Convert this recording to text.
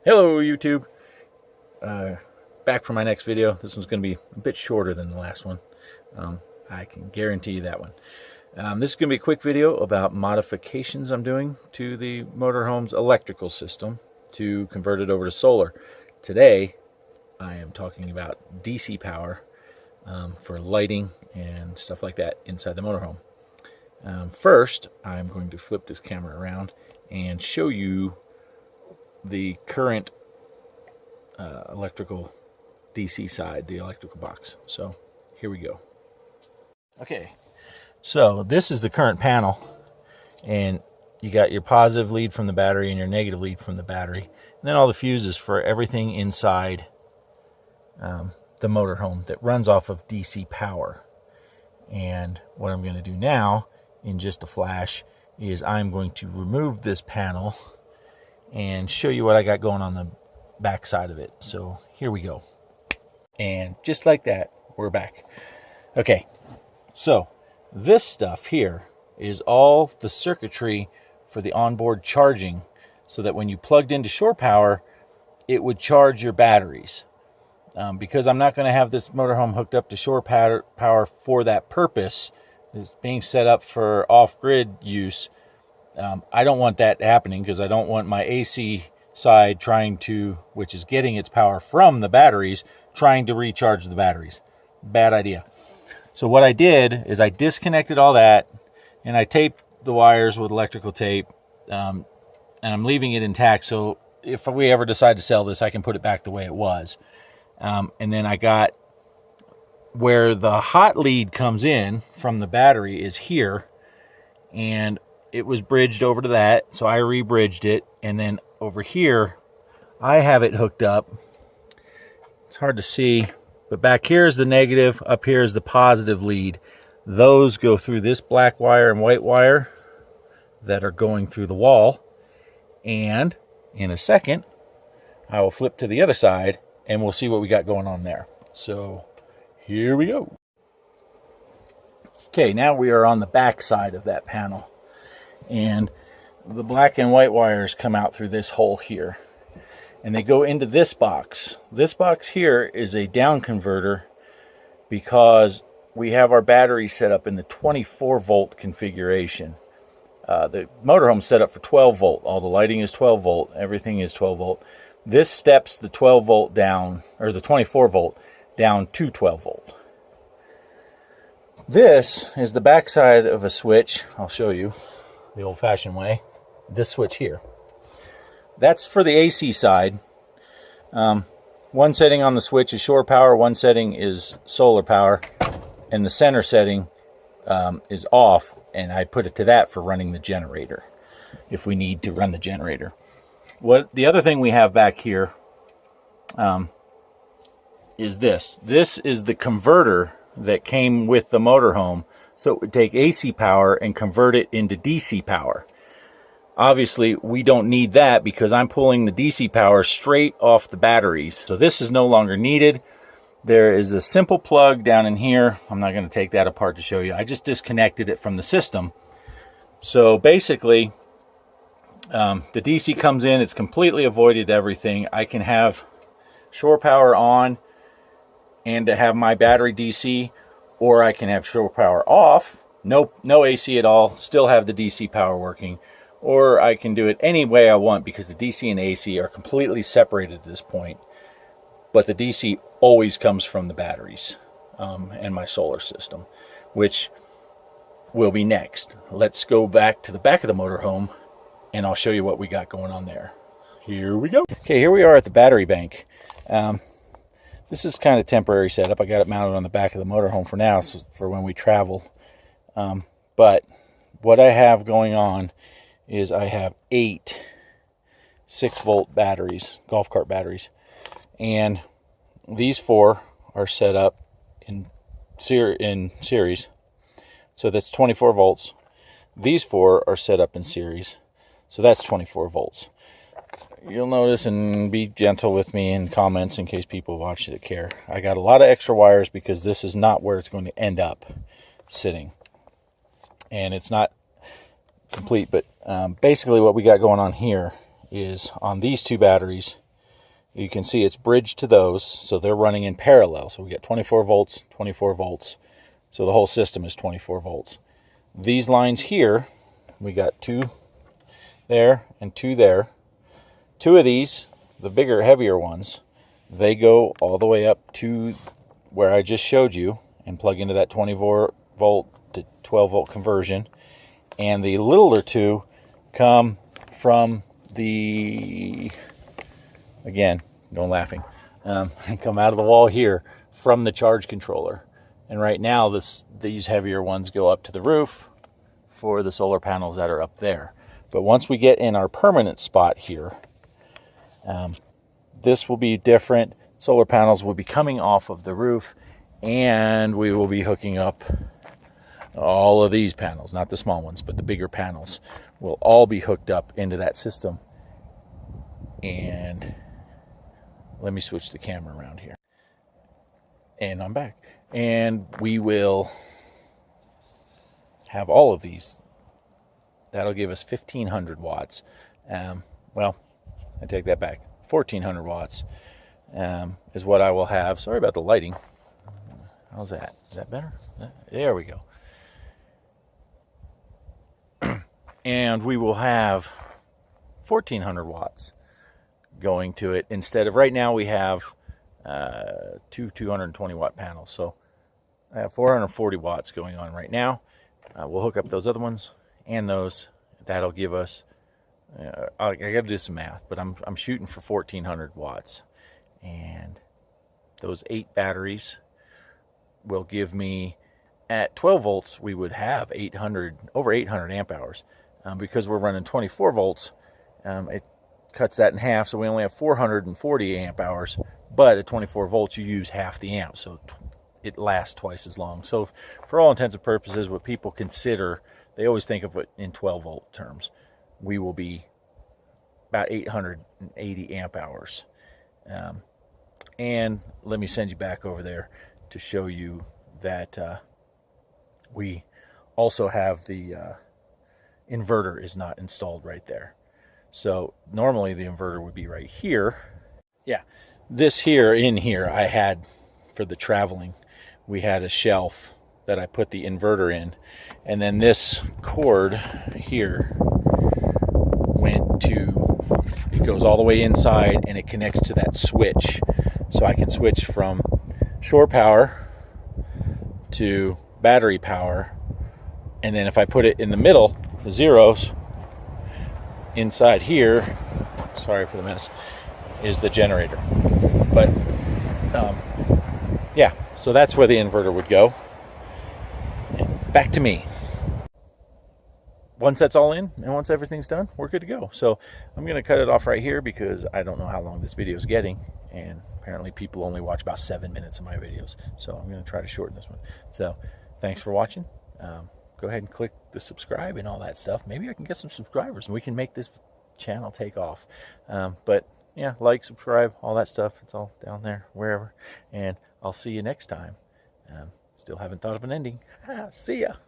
Hello YouTube, back for my next video. This one's going to be a bit shorter than the last one. I can guarantee you that one. This is going to be a quick video about modifications I'm doing to the motorhome's electrical system to convert it over to solar. Today I am talking about DC power for lighting and stuff like that inside the motorhome. First, I'm going to flip this camera around and show you the current electrical DC side, the electrical box. So here we go. Okay, so this is the current panel, and you got your positive lead from the battery and your negative lead from the battery, and then all the fuses for everything inside the motorhome that runs off of DC power. And what I'm going to do now in just a flash is I'm going to remove this panel and show you what I got going on the back side of it. So here we go. And just like that, we're back. Okay, so this stuff here is all the circuitry for the onboard charging, so that when you plugged into shore power, it would charge your batteries. Because I'm not going to have this motorhome hooked up to shore power for that purpose, it's being set up for off-grid use. I don't want that happening, because I don't want my AC side which is getting its power from the batteries, trying to recharge the batteries. Bad idea. So what I did is I disconnected all that, and I taped the wires with electrical tape, and I'm leaving it intact, so if we ever decide to sell this, I can put it back the way it was. And then I got where the hot lead comes in from the battery is here, and it was bridged over to that, so I re-bridged it, and then over here I have it hooked up. It's hard to see, but back here is the negative, up here is the positive lead. Those go through this black wire and white wire that are going through the wall, and in a second I will flip to the other side and we'll see what we got going on there. So here we go. Okay, now we are on the back side of that panel, and the black and white wires come out through this hole here, and they go into this box. This box here is a down converter, because we have our battery set up in the 24 volt configuration. The motorhome set up for 12 volt. All the lighting is 12 volt. Everything is 12 volt. This steps the 12 volt down, or the 24 volt down to 12 volt. This is the back side of a switch. I'll show you the old-fashioned way. This switch here. That's for the AC side. One setting on the switch is shore power, one setting is solar power, and the center setting is off, and I put it to that for running the generator, if we need to run the generator. The other thing we have back here is this. This is the converter that came with the motorhome, so it would take AC power and convert it into DC power. Obviously, we don't need that, because I'm pulling the DC power straight off the batteries. So this is no longer needed. There is a simple plug down in here. I'm not going to take that apart to show you. I just disconnected it from the system. So basically, the DC comes in, it's completely avoided everything. I can have shore power on and to have my battery DC, or I can have shore power off, no AC at all, still have the DC power working, or I can do it any way I want, because the DC and AC are completely separated at this point. But the DC always comes from the batteries and my solar system, which will be next. Let's go back to the back of the motorhome, and I'll show you what we got going on there. Here we go. Okay, here we are at the battery bank. This is kind of temporary setup. I got it mounted on the back of the motorhome for now, so for when we travel. But what I have going on is I have 8 6-volt batteries, golf cart batteries, and these 4 are set up in series. So that's 24 volts. These 4 are set up in series, so that's 24 volts. You'll notice, and be gentle with me in comments in case people watch it that care, I got a lot of extra wires, because this is not where it's going to end up sitting, and it's not complete. But basically what we got going on here is, on these 2 batteries, You can see it's bridged to those, so they're running in parallel. So we get 24 volts, 24 volts. So the whole system is 24 volts. These lines here, we got 2 there and 2 there. 2 of these, the bigger, heavier ones, they go all the way up to where I just showed you and plug into that 24 volt to 12 volt conversion. And the littler 2 come from the, again, no laughing, come out of the wall here from the charge controller. And right now these heavier ones go up to the roof for the solar panels that are up there. But once we get in our permanent spot here, this will be different. Solar panels will be coming off of the roof, and we will be hooking up all of these panels, not the small ones, but the bigger panels will all be hooked up into that system. And let me switch the camera around here. And I'm back. And we will have all of these. That'll give us 1,500 watts. Well, I take that back. 1,400 watts is what I will have. Sorry about the lighting. How's that? Is that better? There we go. And we will have 1,400 watts going to it instead of, right now we have 220 watt panels. So I have 440 watts going on right now. We'll hook up those other ones and those. That'll give us, I gotta do some math, but I'm shooting for 1,400 watts. And those 8 batteries will give me, at 12 volts, we would have over 800 amp hours. Because we're running 24 volts, it cuts that in half, so we only have 440 amp hours. But at 24 volts, you use half the amp, so it lasts twice as long. So for all intents and purposes, what people consider, they always think of it in 12 volt terms. We will be about 880 amp hours. And let me send you back over there to show you that we also have the inverter is not installed right there. So normally the inverter would be right here. Yeah, this here in here I had for the traveling. We had a shelf that I put the inverter in, and then this cord here went to, it goes all the way inside and it connects to that switch. So I can switch from shore power to battery power, and then if I put it in the middle, the zeros, inside here, sorry for the mess, is the generator. But yeah, so that's where the inverter would go. And back to me. Once that's all in and once everything's done, we're good to go. So I'm going to cut it off right here because I don't know how long this video is getting, and apparently people only watch about 7 minutes of my videos. So I'm going to try to shorten this one. So thanks for watching. Go ahead and click the subscribe and all that stuff. Maybe I can get some subscribers and we can make this channel take off. But yeah, like, subscribe, all that stuff. It's all down there, wherever. And I'll see you next time. Still haven't thought of an ending. See ya.